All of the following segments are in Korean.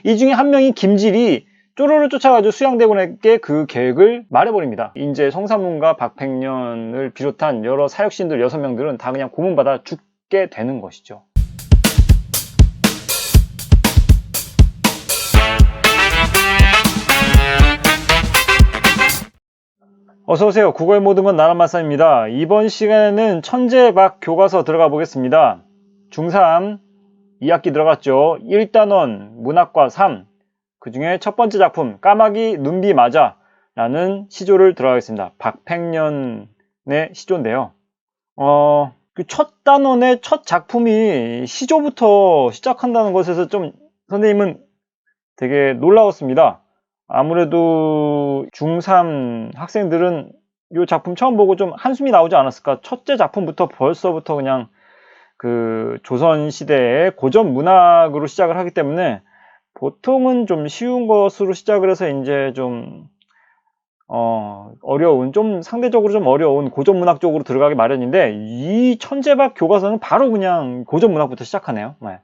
이 중에 한 명인 김질이 쪼르르 쫓아가지고 수양대군에게 그 계획을 말해버립니다. 인제 성사문과 박팽년을 비롯한 여러 사역신들 6명들은 다 그냥 고문받아 죽게 되는 것이죠. 어서오세요. 국어의 모든 건 나란마싸입니다. 이번 시간에는 천재박 교과서 들어가 보겠습니다. 중3 2학기 들어갔죠. 1단원 문학과 3, 그 중에 첫 번째 작품 까마귀 눈비 맞아 라는 시조를 들어가겠습니다. 박팽년의 시조인데요. 그 첫 단원의 첫 작품이 시조부터 시작한다는 것에서 좀 선생님은 되게 놀라웠습니다. 아무래도 중3 학생들은 이 작품 처음 보고 좀 한숨이 나오지 않았을까. 첫째 작품부터 벌써부터 그냥 그 조선시대의 고전 문학으로 시작을 하기 때문에 보통은 좀 쉬운 것으로 시작을 해서 이제 좀 어려운, 좀 상대적으로 좀 어려운 고전 문학 쪽으로 들어가기 마련인데, 이 천재박 교과서는 바로 그냥 고전 문학부터 시작하네요. 네.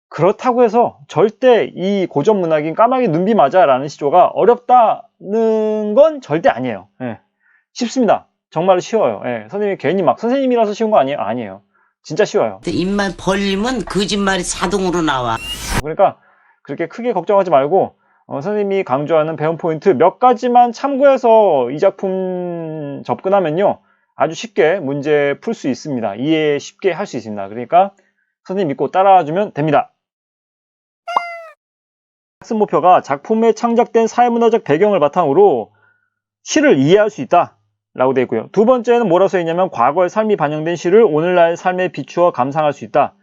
그렇다고 해서 절대 이 고전 문학인 까마귀 눈비 맞아 라는 시조가 어렵다는 건 절대 아니에요. 예. 쉽습니다. 정말로 쉬워요. 예. 선생님이 괜히 막 선생님이라서 쉬운 거 아니에요? 아니에요. 진짜 쉬워요. 입만 벌리면 거짓말이 자동으로 나와. 그러니까 그렇게 크게 걱정하지 말고 선생님이 강조하는 배움 포인트 몇 가지만 참고해서 이 작품 접근하면요, 아주 쉽게 문제 풀 수 있습니다. 이해 쉽게 할 수 있습니다. 그러니까 선생님 믿고 따라와주면 됩니다. 학습 목표가 작품에 창작된 사회문화적 배경을 바탕으로 시를 이해할 수 있다 라고 되어 있고요. 두 번째는 뭐라고 써있냐면 과거의 삶이 반영된 시를 오늘날 삶에 비추어 감상할 수 있다.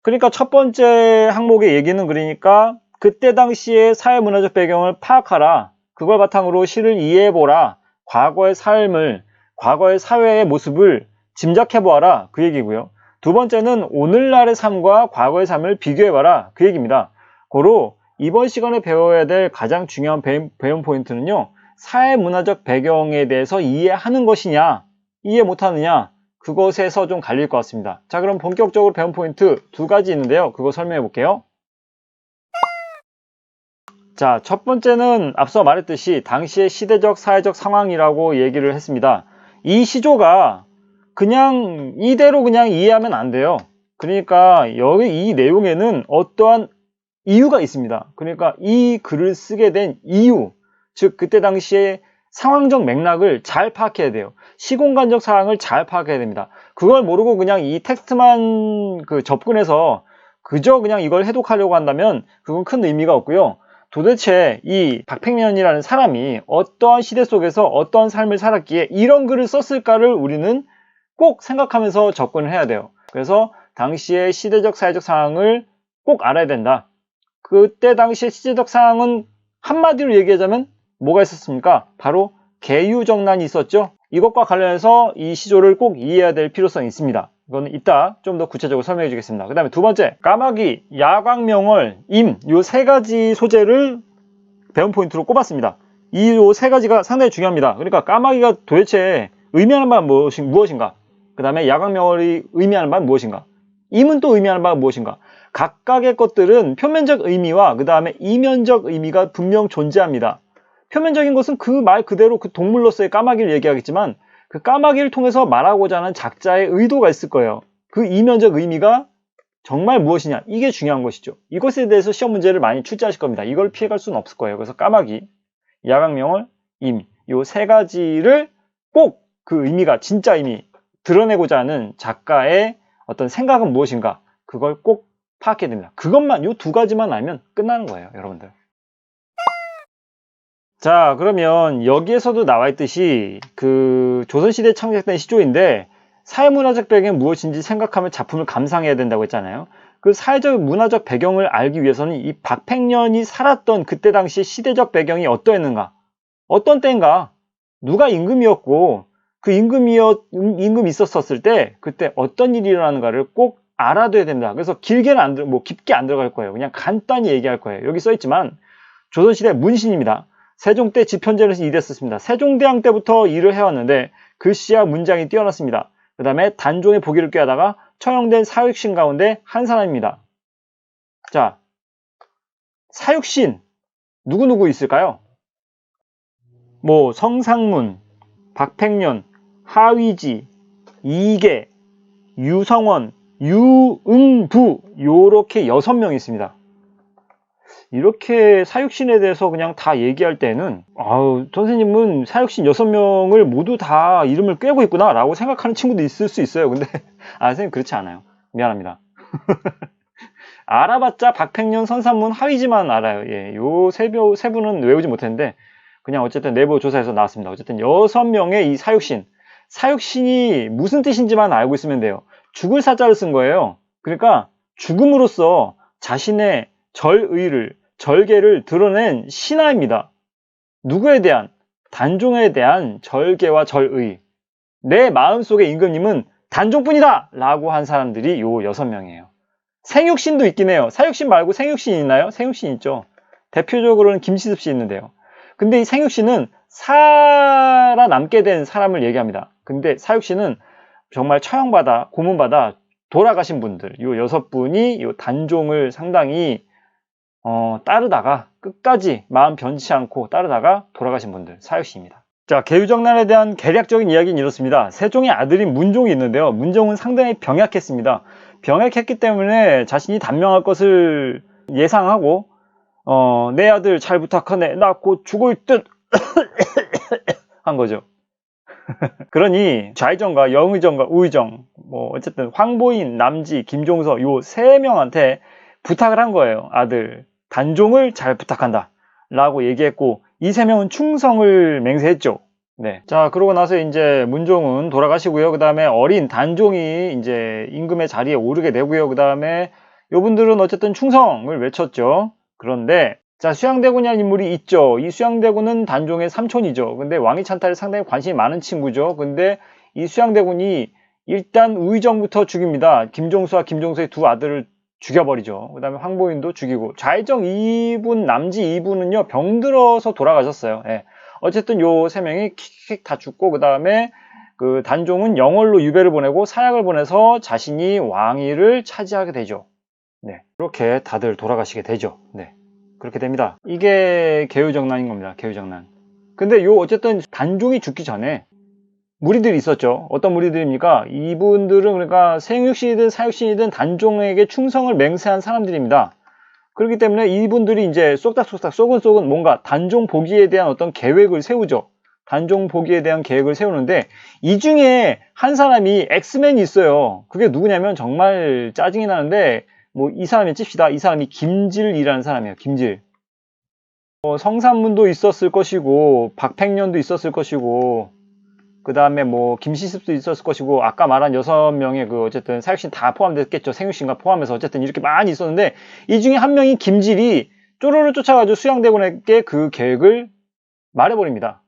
그러니까 첫 번째 항목의 얘기는, 그러니까 그때 당시의 사회문화적 배경을 파악하라, 그걸 바탕으로 시를 이해해보라, 과거의 삶을, 과거의 사회의 모습을 짐작해보아라, 그 얘기고요. 두 번째는 오늘날의 삶과 과거의 삶을 비교해봐라, 그 얘기입니다. 고로 이번 시간에 배워야 될 가장 중요한 배움 포인트는요, 사회문화적 배경에 대해서 이해하는 것이냐, 이해 못하느냐, 그것에서 좀 갈릴 것 같습니다. 자, 그럼 본격적으로 배움 포인트 두 가지 있는데요. 그거 설명해 볼게요. 자, 첫 번째는 앞서 말했듯이 당시의 시대적, 사회적 상황이라고 얘기를 했습니다. 이 시조가 그냥 이대로 그냥 이해하면 안 돼요. 그러니까 여기 이 내용에는 어떠한 이유가 있습니다. 그러니까 이 글을 쓰게 된 이유, 즉 그때 당시의 상황적 맥락을 잘 파악해야 돼요. 시공간적 사항을 잘 파악해야 됩니다. 그걸 모르고 그냥 이 텍스트만 접근해서 그저 그냥 이걸 해독하려고 한다면 그건 큰 의미가 없고요. 도대체 이 박팽년이라는 사람이 어떠한 시대 속에서 어떠한 삶을 살았기에 이런 글을 썼을까를 우리는 꼭 생각하면서 접근을 해야 돼요. 그래서 당시의 시대적, 사회적 상황을 꼭 알아야 된다. 그때 당시의 시대적 상황은 한마디로 얘기하자면 뭐가 있었습니까? 바로 계유정난이 있었죠. 이것과 관련해서 이 시조를 꼭 이해해야 될 필요성이 있습니다. 이거는 이따 좀 더 구체적으로 설명해 주겠습니다. 그 다음에 두 번째, 까마귀, 야광명월, 임, 요 세 가지 소재를 배움 포인트로 꼽았습니다. 이 세 가지가 상당히 중요합니다. 그러니까 까마귀가 도대체 의미하는 바는 무엇인가? 그 다음에 야광명월이 의미하는 바는 무엇인가? 임은 또 의미하는 바가 무엇인가? 각각의 것들은 표면적 의미와 그 다음에 이면적 의미가 분명 존재합니다. 표면적인 것은 그 말 그대로 그 동물로서의 까마귀를 얘기하겠지만, 그 까마귀를 통해서 말하고자 하는 작자의 의도가 있을 거예요. 그 이면적 의미가 정말 무엇이냐, 이게 중요한 것이죠. 이것에 대해서 시험 문제를 많이 출제하실 겁니다. 이걸 피해갈 수는 없을 거예요. 그래서 까마귀, 야광명월, 임, 요 세 가지를 꼭 그 의미가, 진짜 의미, 드러내고자 하는 작가의 어떤 생각은 무엇인가, 그걸 꼭 파악해야 됩니다. 그것만, 요 두 가지만 알면 끝나는 거예요, 여러분들. 자, 그러면 여기에서도 나와 있듯이 그 조선시대에 창작된 시조인데 사회문화적 배경이 무엇인지 생각하며 작품을 감상해야 된다고 했잖아요. 그 사회적 문화적 배경을 알기 위해서는 이 박팽년이 살았던 그때 당시 시대적 배경이 어떠했는가, 어떤 때인가, 누가 임금이었고 그 임금이 있었을 때 그때 어떤 일이 일어나는가를 꼭 알아둬야 됩니다. 그래서 길게는 깊게 안 들어갈 거예요. 그냥 간단히 얘기할 거예요. 여기 써있지만 조선시대 문신입니다. 세종 때 집현전에서 일했었습니다. 세종대왕 때부터 일을 해왔는데 글씨와 문장이 뛰어났습니다. 그 다음에 단종의 보기를 꾀하다가 처형된 사육신 가운데 한 사람입니다. 자, 사육신 누구누구 있을까요? 뭐 성상문, 박팽년, 하위지, 이계, 유성원, 유응부 요렇게 6명 있습니다. 이렇게 사육신에 대해서 그냥 다 얘기할 때는 선생님은 사육신 6명을 모두 다 이름을 꿰고 있구나 라고 생각하는 친구도 있을 수 있어요. 근데 선생님 그렇지 않아요. 미안합니다. 알아봤자 박팽년, 선산문, 하위지만 알아요. 예, 요 세 분은 외우지 못했는데 그냥 어쨌든 내부 조사에서 나왔습니다. 어쨌든 6명의 이 사육신이 무슨 뜻인지만 알고 있으면 돼요. 죽을 사자를 쓴 거예요. 그러니까 죽음으로써 자신의 절개를 드러낸 신하입니다. 누구에 대한? 단종에 대한 절개와 절의. 내 마음속의 임금님은 단종뿐이다! 라고 한 사람들이 요 6명이에요. 생육신도 있긴 해요. 사육신 말고 생육신 있나요? 생육신 있죠. 대표적으로는 김시습씨 있는데요. 근데 이 생육신은 살아남게 된 사람을 얘기합니다. 근데 사육신은 정말 처형받아, 고문받아 돌아가신 분들, 요 6분이 요 단종을 상당히 따르다가 끝까지 마음 변치 않고 따르다가 돌아가신 분들, 사육신입니다. 자, 계유정난에 대한 개략적인 이야기는 이렇습니다. 세종의 아들인 문종이 있는데요. 문종은 상당히 병약했습니다. 병약했기 때문에 자신이 단명할 것을 예상하고 내 아들 잘 부탁하네. 나 곧 죽을 듯 한 거죠. 그러니 좌의정과 영의정과 우의정, 뭐 어쨌든 황보인, 남지, 김종서 요 3명한테 부탁을 한 거예요. 아들 단종을 잘 부탁한다 라고 얘기했고 이 3명은 충성을 맹세했죠. 네. 자, 그러고 나서 이제 문종은 돌아가시고요. 그 다음에 어린 단종이 이제 임금의 자리에 오르게 되고요. 그 다음에 요분들은 어쨌든 충성을 외쳤죠. 그런데 자, 수양대군이라는 인물이 있죠. 이 수양대군은 단종의 삼촌이죠. 근데 왕위 찬탈에 상당히 관심이 많은 친구죠. 근데 이 수양대군이 일단 우의정부터 죽입니다. 김종수와 김종서의 두 아들을 죽여버리죠. 그 다음에 황보인도 죽이고 좌의정 2분, 남지 2분은요 병들어서 돌아가셨어요. 예. 어쨌든 요 3명이 킥킥 다 죽고 그 다음에 그 단종은 영월로 유배를 보내고 사약을 보내서 자신이 왕위를 차지하게 되죠. 네. 이렇게 다들 돌아가시게 되죠. 네. 그렇게 됩니다. 이게 계유정난인 겁니다. 계유정난. 근데 요 어쨌든 단종이 죽기 전에 무리들이 있었죠. 어떤 무리들입니까? 이분들은 그러니까 생육신이든 사육신이든 단종에게 충성을 맹세한 사람들입니다. 그렇기 때문에 이분들이 이제 쏙닥쏙닥 쏙은쏙은 뭔가 단종 복위에 대한 어떤 계획을 세우죠. 단종 복위에 대한 계획을 세우는데 이 중에 한 사람이 엑스맨이 있어요. 그게 누구냐면 정말 짜증이 나는데 뭐 이 사람이 찝시다. 이 사람이 김질이라는 사람이에요. 김질. 성산문도 있었을 것이고 박팽년도 있었을 것이고 그 다음에 뭐 김시습도 있었을 것이고 아까 말한 6명의 그 어쨌든 사육신 다 포함됐겠죠. 생육신과 포함해서 어쨌든 이렇게 많이 있었는데 이 중에 한 명이 김질이 쪼르르 쫓아가지고 수양대군에게 그 계획을 말해버립니다.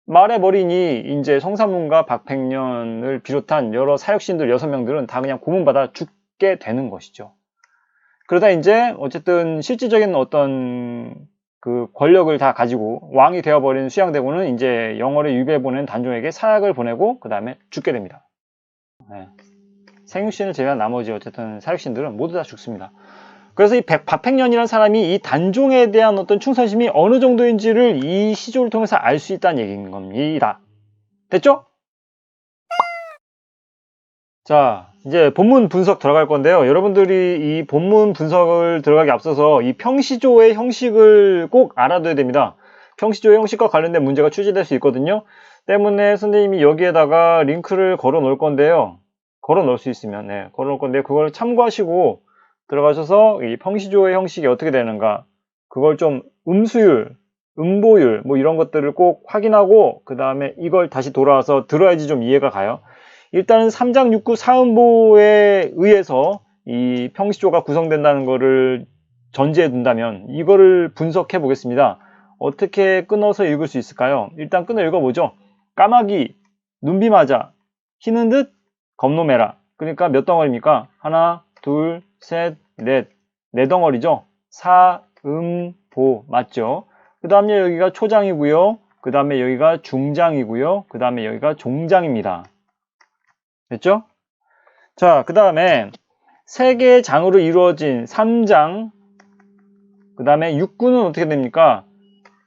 말해버리니 이제 성산문과 박팽년을 비롯한 여러 사육신들 6명들은 다 그냥 고문받아 죽게 되는 것이죠. 그러다 이제 어쨌든 실질적인 어떤 그 권력을 다 가지고 왕이 되어버린 수양대군은 이제 영월에 유배 보낸 단종에게 사약을 보내고 그 다음에 죽게 됩니다. 네. 생육신을 제외한 나머지 어쨌든 사육신들은 모두 다 죽습니다. 그래서 이 박팽년이라는 사람이 이 단종에 대한 어떤 충성심이 어느 정도인지를 이 시조를 통해서 알 수 있다는 얘기인 겁니다. 됐죠? 자, 이제 본문 분석 들어갈 건데요. 여러분들이 이 본문 분석을 들어가기 앞서서 이 평시조의 형식을 꼭 알아둬야 됩니다. 평시조의 형식과 관련된 문제가 출제될 수 있거든요. 때문에 선생님이 여기에다가 링크를 걸어 놓을 건데요. 걸어 놓을 수 있으면, 네, 걸어 놓을 건데 그걸 참고하시고 들어가셔서 이 평시조의 형식이 어떻게 되는가, 그걸 좀 음수율, 음보율 뭐 이런 것들을 꼭 확인하고 그 다음에 이걸 다시 돌아와서 들어야지 좀 이해가 가요. 일단은 3장 6구 사음보에 의해서 이 평시조가 구성된다는 것을 전제해 둔다면 이거를 분석해 보겠습니다. 어떻게 끊어서 읽을 수 있을까요? 일단 끊어 읽어보죠. 까마귀, 눈비 맞아, 희는 듯, 겁노매라. 그러니까 몇 덩어리입니까? 하나, 둘, 셋, 넷. 네 덩어리죠? 사, 보 맞죠? 그 다음에 여기가 초장이고요. 그 다음에 여기가 중장이고요. 그 다음에 여기가 종장입니다. 됐죠? 자, 그 다음에 세 개의 장으로 이루어진 3장, 그 다음에 육구는 어떻게 됩니까?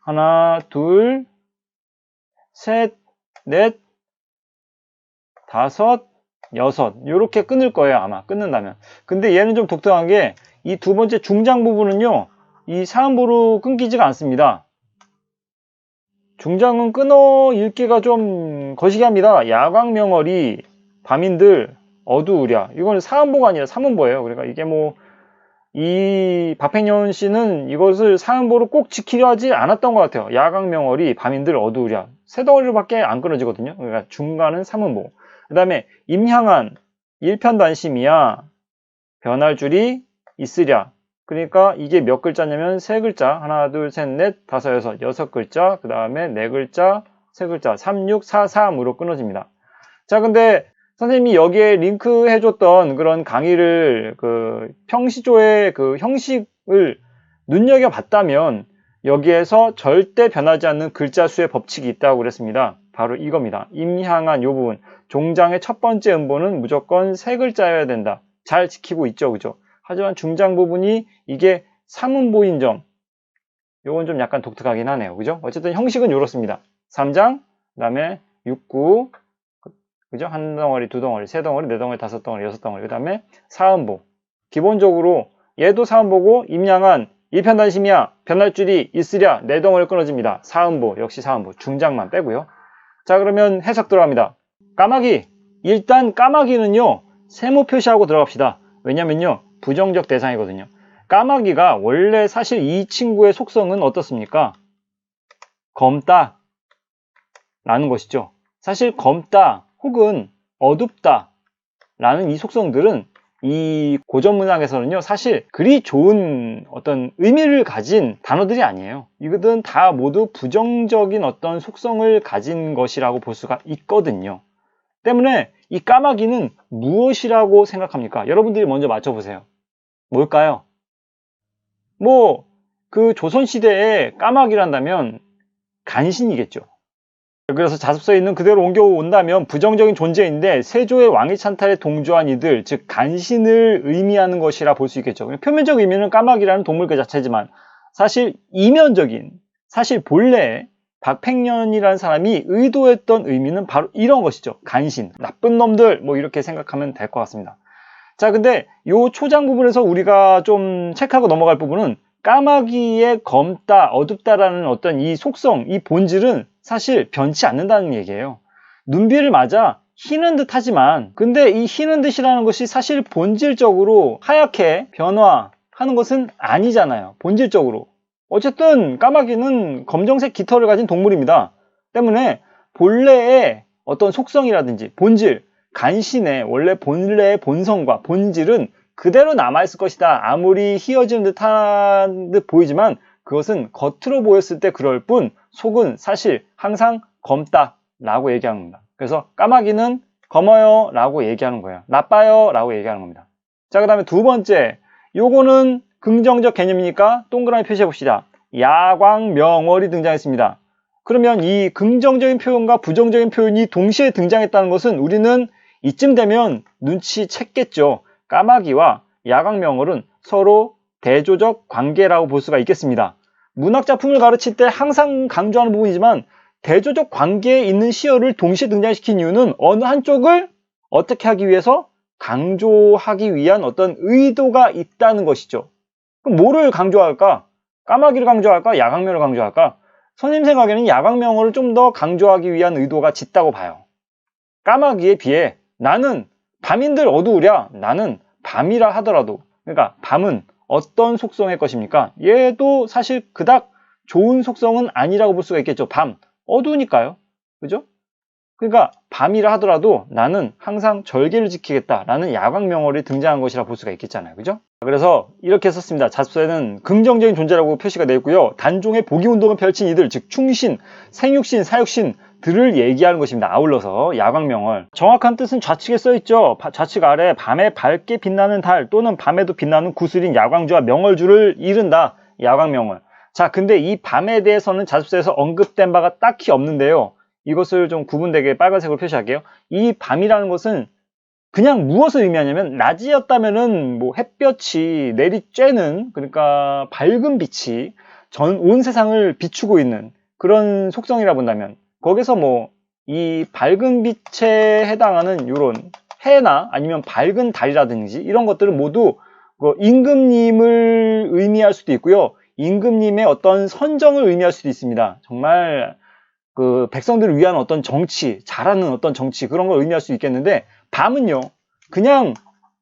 하나, 둘, 셋, 넷, 다섯, 여섯. 요렇게 끊을 거예요. 아마 끊는다면. 근데 얘는 좀 독특한 게 이 두 번째 중장 부분은요. 이 사음보로 끊기지가 않습니다. 중장은 끊어 읽기가 좀 거시기합니다. 야광명월이 밤인들 어두우랴. 이거는 사음보가 아니라 삼음보예요. 그러니까 이게 뭐 이 박팽년 씨는 이것을 사음보로 꼭 지키려 하지 않았던 것 같아요. 야광명월이 밤인들 어두우랴. 세 덩어리로밖에 안 끊어지거든요. 그러니까 중간은 삼음보. 그 다음에 임향한 일편단심이야. 변할 줄이 있으랴. 그러니까 이게 몇 글자냐면 세 글자. 하나, 둘, 셋, 넷, 다섯, 여섯. 여섯 글자. 그 다음에 네 글자, 세 글자. 3, 6, 4, 3으로 끊어집니다. 자, 근데 선생님이 여기에 링크 해줬던 그런 강의를 평시조의 그 형식을 눈여겨봤다면 여기에서 절대 변하지 않는 글자 수의 법칙이 있다고 그랬습니다. 바로 이겁니다. 임향한 요 부분. 종장의 첫 번째 음보는 무조건 세 글자여야 된다. 잘 지키고 있죠, 그죠? 하지만 중장 부분이 이게 3음보인 점. 요건 좀 약간 독특하긴 하네요. 그죠? 어쨌든 형식은 이렇습니다. 3장, 그 다음에 6구, 그죠? 한 덩어리, 두 덩어리, 세 덩어리, 네 덩어리, 다섯 덩어리, 여섯 덩어리. 그 다음에 사음보. 기본적으로 얘도 사음보고 임양한 일편단심이야. 변할 줄이 있으랴. 네 덩어리 끊어집니다. 사음보. 역시 사음보. 중장만 빼고요. 자, 그러면 해석 들어갑니다. 까마귀. 일단 까마귀는요. 세모 표시하고 들어갑시다. 왜냐면요. 부정적 대상이거든요. 까마귀가 원래 사실 이 친구의 속성은 어떻습니까? 검다 라는 것이죠. 사실 검다 혹은 어둡다 라는 이 속성들은 이 고전문학에서는요 사실 그리 좋은 어떤 의미를 가진 단어들이 아니에요. 이것은 다 모두 부정적인 어떤 속성을 가진 것이라고 볼 수가 있거든요. 때문에 이 까마귀는 무엇이라고 생각합니까? 여러분들이 먼저 맞춰보세요. 뭘까요? 뭐 그 조선시대에 까마귀란다면 간신이겠죠. 그래서 자습서에 있는 그대로 옮겨온다면 부정적인 존재인데 세조의 왕위 찬탈에 동조한 이들, 즉 간신을 의미하는 것이라 볼 수 있겠죠. 표면적 의미는 까마귀라는 동물 그 자체지만 사실 이면적인, 사실 본래 박팽년이라는 사람이 의도했던 의미는 바로 이런 것이죠. 간신, 나쁜 놈들 뭐 이렇게 생각하면 될 것 같습니다. 자, 근데 요 초장 부분에서 우리가 좀 체크하고 넘어갈 부분은 까마귀의 검다, 어둡다라는 어떤 이 속성, 이 본질은 사실 변치 않는다는 얘기예요. 눈비를 맞아 희는 듯 하지만 근데 이 희는 듯이라는 것이 사실 본질적으로 하얗게 변화하는 것은 아니잖아요. 본질적으로. 어쨌든 까마귀는 검정색 깃털을 가진 동물입니다. 때문에 본래의 어떤 속성이라든지 본질, 간신의 원래 본래의 본성과 본질은 그대로 남아있을 것이다. 아무리 희어지는 듯한 듯 보이지만 그것은 겉으로 보였을 때 그럴 뿐 속은 사실 항상 검다 라고 얘기합니다. 그래서 까마귀는 검어요 라고 얘기하는 거예요. 나빠요 라고 얘기하는 겁니다. 자, 그 다음에 두 번째, 요거는 긍정적 개념이니까 동그라미 표시해 봅시다. 야광명월이 등장했습니다. 그러면 이 긍정적인 표현과 부정적인 표현이 동시에 등장했다는 것은 우리는 이쯤 되면 눈치챘겠죠. 까마귀와 야광명월은 서로 대조적 관계라고 볼 수가 있겠습니다. 문학작품을 가르칠 때 항상 강조하는 부분이지만 대조적 관계에 있는 시어를 동시에 등장시킨 이유는 어느 한쪽을 어떻게 하기 위해서 강조하기 위한 어떤 의도가 있다는 것이죠. 그럼 뭐를 강조할까? 까마귀를 강조할까? 야광명월을 강조할까? 선생님 생각에는 야광명월을 좀 더 강조하기 위한 의도가 짙다고 봐요. 까마귀에 비해 나는 밤인들 어두우랴. 나는 밤이라 하더라도, 그러니까 밤은 어떤 속성의 것입니까? 얘도 사실 그닥 좋은 속성은 아니라고 볼 수가 있겠죠. 밤, 어두우니까요. 그죠? 그러니까 밤이라 하더라도 나는 항상 절개를 지키겠다라는 야광명월이 등장한 것이라 볼 수가 있겠잖아요. 그죠? 그래서 이렇게 썼습니다. 자습서에는 긍정적인 존재라고 표시가 되어 있고요. 단종의 복위운동을 펼친 이들, 즉 충신, 생육신, 사육신들을 얘기하는 것입니다. 아울러서 야광명월. 정확한 뜻은 좌측에 써있죠. 좌측 아래 밤에 밝게 빛나는 달 또는 밤에도 빛나는 구슬인 야광주와 명월주를 이른다. 야광명월. 자, 근데 이 밤에 대해서는 자습서에서 언급된 바가 딱히 없는데요. 이것을 좀 구분되게 빨간색으로 표시할게요. 이 밤이라는 것은 그냥 무엇을 의미하냐면 낮이었다면은 뭐 햇볕이 내리쬐는, 그러니까 밝은 빛이 온 세상을 비추고 있는 그런 속성이라 본다면, 거기서 뭐 이 밝은 빛에 해당하는 이런 해나 아니면 밝은 달이라든지 이런 것들은 모두 임금님을 의미할 수도 있고요. 임금님의 어떤 선정을 의미할 수도 있습니다. 정말 그 백성들을 위한 어떤 정치, 잘하는 어떤 정치, 그런 걸 의미할 수 있겠는데, 밤은요, 그냥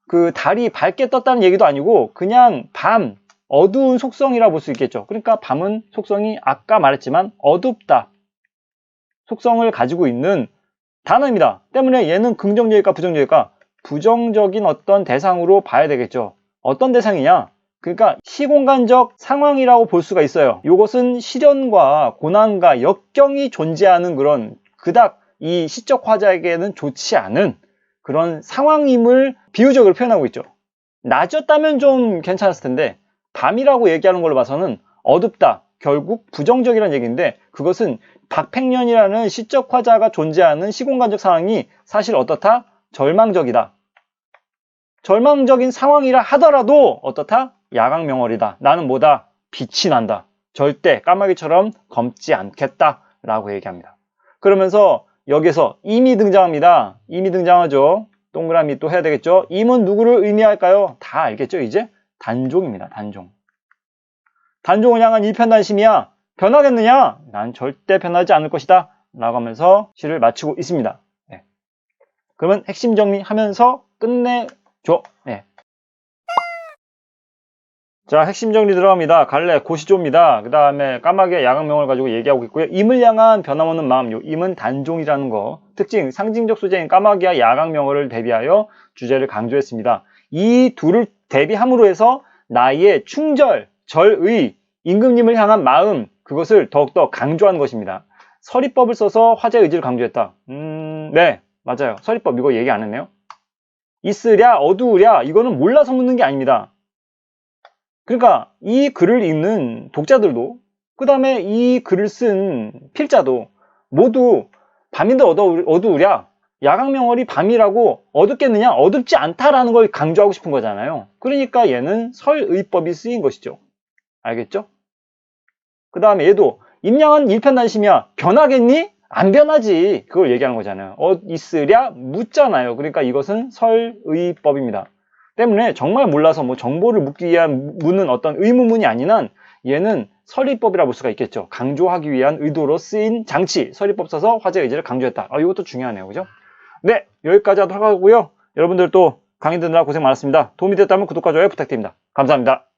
그 달이 밝게 떴다는 얘기도 아니고 그냥 밤, 어두운 속성이라 볼 수 있겠죠. 그러니까 밤은 속성이 아까 말했지만 어둡다 속성을 가지고 있는 단어입니다. 때문에 얘는 긍정적일까 부정적일까? 부정적인 어떤 대상으로 봐야 되겠죠. 어떤 대상이냐? 그러니까 시공간적 상황이라고 볼 수가 있어요. 이것은 시련과 고난과 역경이 존재하는 그런 그닥 이 시적 화자에게는 좋지 않은 그런 상황임을 비유적으로 표현하고 있죠. 낮이었다면 좀 괜찮았을 텐데 밤이라고 얘기하는 걸로 봐서는 어둡다, 결국 부정적이라는 얘기인데, 그것은 박팽년이라는 시적 화자가 존재하는 시공간적 상황이 사실 어떻다? 절망적이다. 절망적인 상황이라 하더라도 어떻다? 야광명월이다. 나는 뭐다? 빛이 난다. 절대 까마귀처럼 검지 않겠다 라고 얘기합니다. 그러면서 여기서 임이 등장합니다. 임이 등장하죠. 동그라미 또 해야 되겠죠. 임은 누구를 의미할까요? 다 알겠죠 이제? 단종입니다. 단종. 단종을 향한 일편단심이야. 변하겠느냐? 난 절대 변하지 않을 것이다 라고 하면서 시를 마치고 있습니다. 네. 그러면 핵심 정리하면서 끝내줘. 네. 자, 핵심 정리 들어갑니다. 갈래 고시조입니다. 그 다음에 까마귀의 야광명을 가지고 얘기하고 있고요. 임을 향한 변함없는 마음, 요 임은 단종이라는 거. 특징, 상징적 소재인 까마귀와 야광명어를 대비하여 주제를 강조했습니다. 이 둘을 대비함으로 해서 나의 충절, 절의, 임금님을 향한 마음, 그것을 더욱더 강조한 것입니다. 서리법을 써서 화제의 의지를 강조했다. 네, 맞아요. 서리법 이거 얘기 안 했네요. 있으랴, 어두우랴, 이거는 몰라서 묻는 게 아닙니다. 그러니까 이 글을 읽는 독자들도, 그 다음에 이 글을 쓴 필자도 모두 밤인데 어두우랴, 야광명월이 밤이라고 어둡겠느냐? 어둡지 않다라는 걸 강조하고 싶은 거잖아요. 그러니까 얘는 설의법이 쓰인 것이죠. 알겠죠? 그 다음에 얘도 임양은 일편단심이야. 변하겠니? 안 변하지. 그걸 얘기하는 거잖아요. 있으랴? 묻잖아요. 그러니까 이것은 설의법입니다. 때문에 정말 몰라서 뭐 정보를 묻기 위한 묻는 어떤 의문문이 아닌 한 얘는 설의법이라 볼 수가 있겠죠. 강조하기 위한 의도로 쓰인 장치, 설의법 써서 화제의 의지를 강조했다. 이것도 중요하네요. 그죠? 네, 여기까지 하도록 하고요. 여러분들 또 강의 듣느라 고생 많았습니다. 도움이 됐다면 구독과 좋아요 부탁드립니다. 감사합니다.